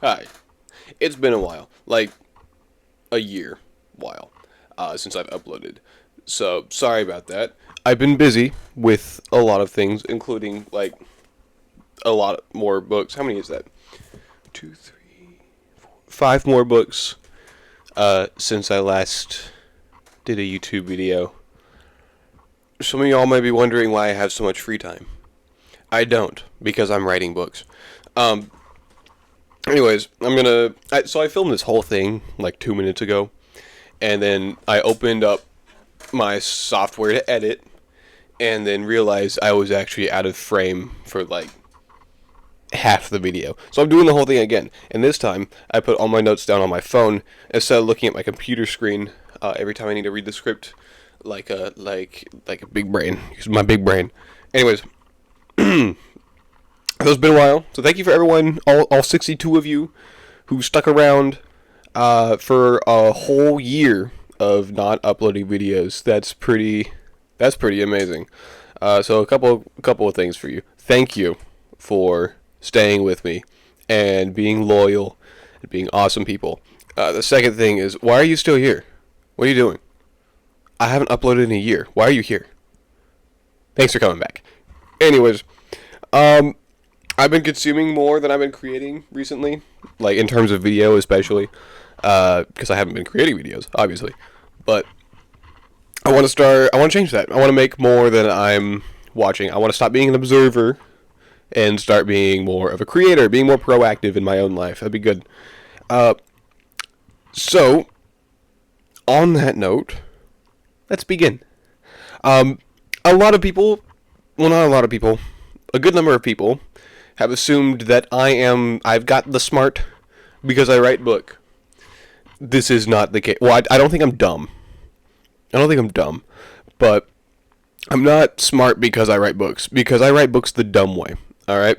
Hi. It's been a while, like a year while, since I've uploaded. So sorry about that. I've been busy with a lot of things, including like a lot more books. How many is that? Two, three, five more books. Since I last did a YouTube video. Some of y'all may be wondering why I have so much free time. I don't, because I'm writing books. Um, Anyways, so I filmed this whole thing like 2 minutes ago, and then I opened up my software to edit, and then realized I was actually out of frame for like half the video. So I'm doing the whole thing again, and this time I put all my notes down on my phone instead of looking at my computer screen every time I need to read the script, like a big brain. Use my big brain. Anyways, it's been a while, so thank you for everyone, all 62 of you who stuck around for a whole year of not uploading videos. That's pretty amazing. So a couple of things for you. Thank you for staying with me and being loyal and being awesome people. The second thing is, why are you still here? What are you doing? I haven't uploaded in a year. Why are you here? Thanks for coming back. Anyways, um, I've been consuming more than I've been creating recently, like in terms of video, especially, because I haven't been creating videos, obviously. But I want to start. I want to change that. I want to make more than I'm watching. I want to stop being an observer and start being more of a creator, being more proactive in my own life. That'd be good. Uh, so, on that note, let's begin. Um, a lot of people, well, not a lot of people, a good number of people have assumed that I've got the smart because I write book. This is not the case. Well, I don't think I'm dumb. I don't think I'm dumb, but I'm not smart because I write books. Because I write books the dumb way. All right,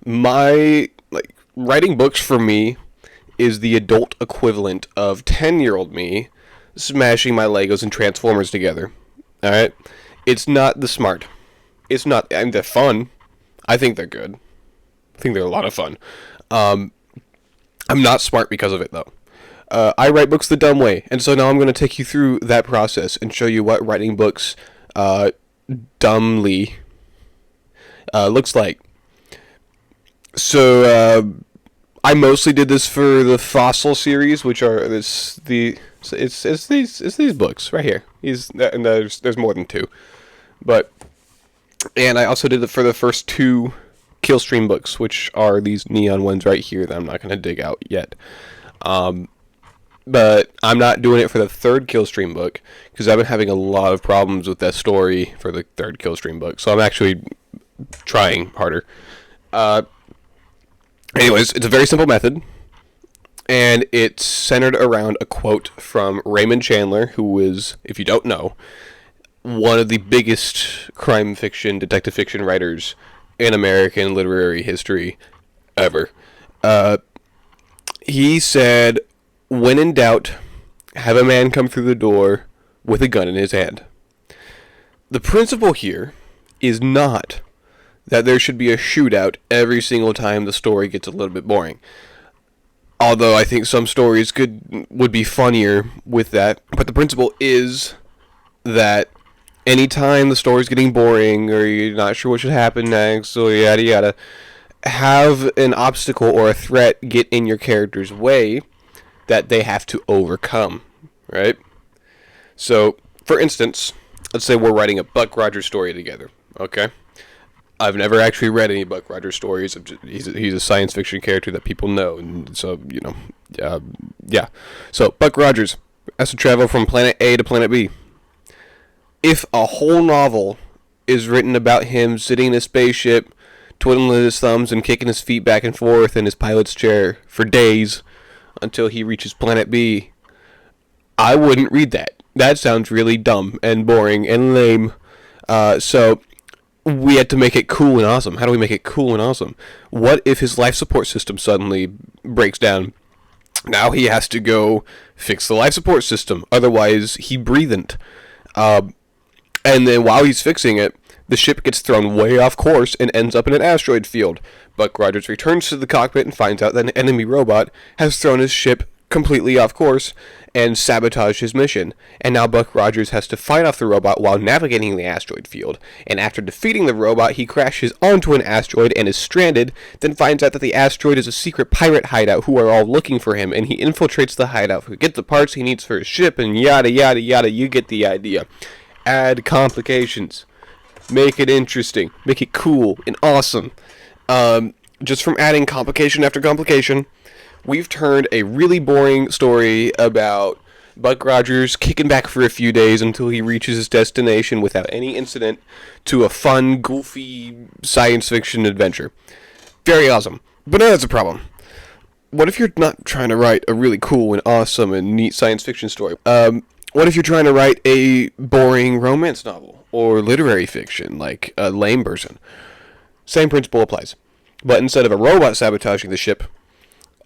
my like writing books for me is the adult equivalent of 10-year-old me smashing my Legos and Transformers together. All right, it's not the smart. It's not. And they're fun. I think they're good. I think they're a lot of fun. Um, I'm not smart because of it though. I write books the dumb way, and so now I'm going to take you through that process and show you what writing books uh, dumbly looks like. So I mostly did this for the Fossil series, which are this the it's these books right here. These and there's more than two, but and I also did it for the first two Killstream books, which are these neon ones right here that I'm not going to dig out yet. Um, but I'm not doing it for the third Killstream book because I've been having a lot of problems with that story for the third Killstream book. So I'm actually trying harder. Uh, Anyways, it's a very simple method, and it's centered around a quote from Raymond Chandler, who is, if you don't know, one of the biggest crime fiction, detective fiction writers in American literary history ever. Uh, he said, "When in doubt, have a man come through the door with a gun in his hand." The principle here is not that there should be a shootout every single time the story gets a little bit boring. Although I think some stories would be funnier with that, but the principle is that anytime the story's getting boring or you're not sure what should happen next or yada yada, have an obstacle or a threat get in your character's way that they have to overcome, right? So, for instance, let's say we're writing a Buck Rogers story together, okay? I've never actually read any Buck Rogers stories. He's a science fiction character that people know, and so yeah. So Buck Rogers has to travel from planet A to planet B. If a whole novel is written about him sitting in a spaceship, twiddling his thumbs and kicking his feet back and forth in his pilot's chair for days until he reaches planet B, I wouldn't read that. That sounds really dumb and boring and lame. So we had to make it cool and awesome. How do we make it cool and awesome? What if his life support system suddenly breaks down? Now he has to go fix the life support system. Otherwise, he breathedn't. And then while he's fixing it, The ship gets thrown way off course and ends up in an asteroid field. Buck Rogers returns to the cockpit and finds out that an enemy robot has thrown his ship completely off course and sabotaged his mission. And now Buck Rogers has to fight off the robot while navigating the asteroid field. And after defeating the robot, he crashes onto an asteroid and is stranded, then finds out that the asteroid is a secret pirate hideout who are all looking for him, and he infiltrates the hideout to get the parts he needs for his ship, and yada yada yada. You get the idea. Add complications. Make it interesting. Make it cool and awesome. Just from adding complication after complication, we've turned a really boring story about Buck Rogers kicking back for a few days until he reaches his destination without any incident to a fun, goofy science fiction adventure. Very awesome. But now that's a problem. What if you're not trying to write a really cool and awesome and neat science fiction story? What if you're trying to write a boring romance novel or literary fiction, like a lame person? Same principle applies. But instead of a robot sabotaging the ship,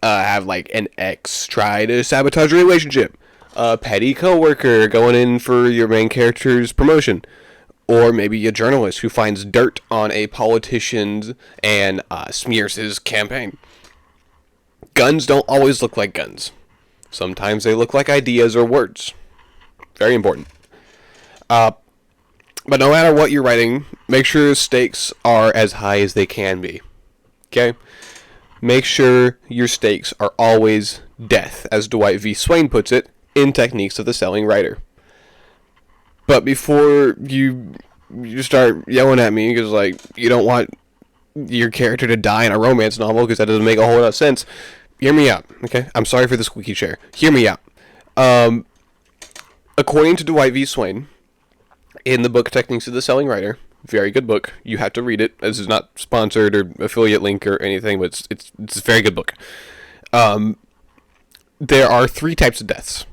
have like an ex try to sabotage a relationship, a petty coworker going in for your main character's promotion, or maybe a journalist who finds dirt on a politician and smears his campaign. Guns don't always look like guns. Sometimes they look like ideas or words. Very important. But no matter what you're writing, make sure the stakes are as high as they can be. Okay? Make sure your stakes are always death, as Dwight V. Swain puts it in Techniques of the Selling Writer. But before you start yelling at me because like you don't want your character to die in a romance novel because that doesn't make a whole lot of sense, hear me out. Okay? I'm sorry for the squeaky chair. Hear me out. According to Dwight V. Swain, in the book Techniques of the Selling Writer, very good book. You have to read it. This is not sponsored or affiliate link or anything, but it's a very good book. There are 3 types of deaths.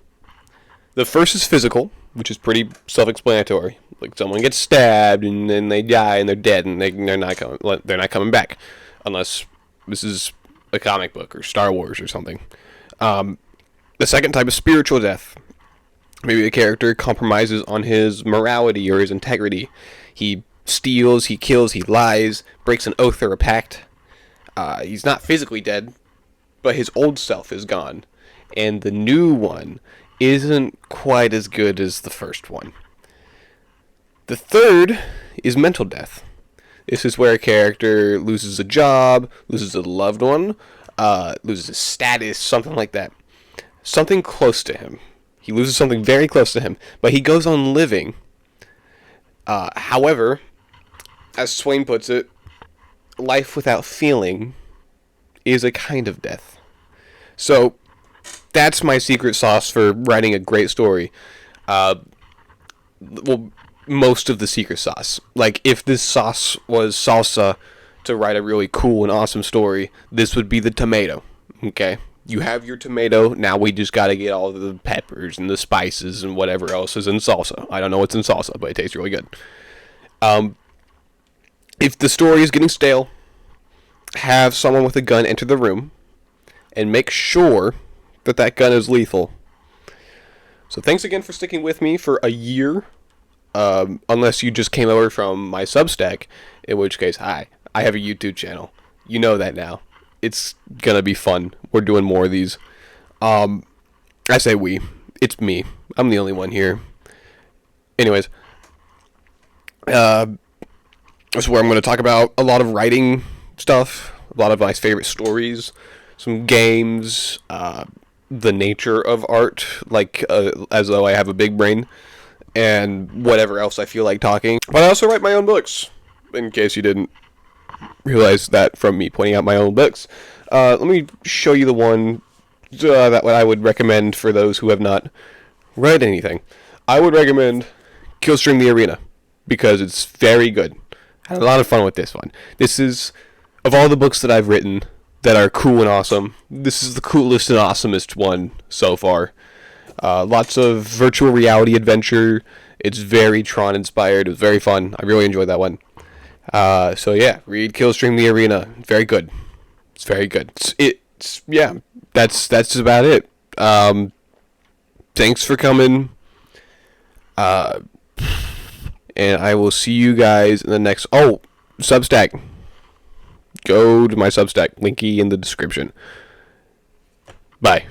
The first is physical, which is pretty self-explanatory. Like someone gets stabbed and then they die and they're dead and they're not coming back, unless this is a comic book or Star Wars or something. The second type is spiritual death. Maybe a character compromises on his morality or his integrity. He steals, he kills, he lies, breaks an oath or a pact. He's not physically dead, but his old self is gone. And the new one isn't quite as good as the first one. The third is mental death. This is where a character loses a job, loses a loved one, loses a status, something like that. Something close to him. He loses something very close to him, but he goes on living. However, as Swain puts it, life without feeling is a kind of death. So, that's my secret sauce for writing a great story. Well, most of the secret sauce. Like, if this sauce was salsa to write a really cool and awesome story, this would be the tomato. Okay? You have your tomato, now we just gotta get all the peppers and the spices and whatever else is in salsa. I don't know what's in salsa, but it tastes really good. If the story is getting stale, have someone with a gun enter the room and make sure that that gun is lethal. So thanks again for sticking with me for a year. Unless you just came over from my Substack, in which case, hi, I have a YouTube channel. You know that now. It's gonna be fun. We're doing more of these. I say we. It's me. I'm the only one here. Anyways, that's where I'm going to talk about a lot of writing stuff, a lot of my favorite stories, some games, the nature of art, like as though I have a big brain, and whatever else I feel like talking. But I also write my own books, in case you didn't realize that from me pointing out my own books. Let me show you the one that I would recommend for those who have not read anything. I would recommend Killstream the Arena, because it's very good. I had a lot of fun with this one. This is, of all the books that I've written that are cool and awesome, this is the coolest and awesomest one so far. Lots of virtual reality adventure. It's very Tron inspired. It was very fun. I really enjoyed that one. So yeah, read Killstream the Arena. Very good. It's very good. Yeah, that's about it. Thanks for coming. And I will see you guys in the next. Oh, Substack. Go to my Substack. Linky in the description. Bye.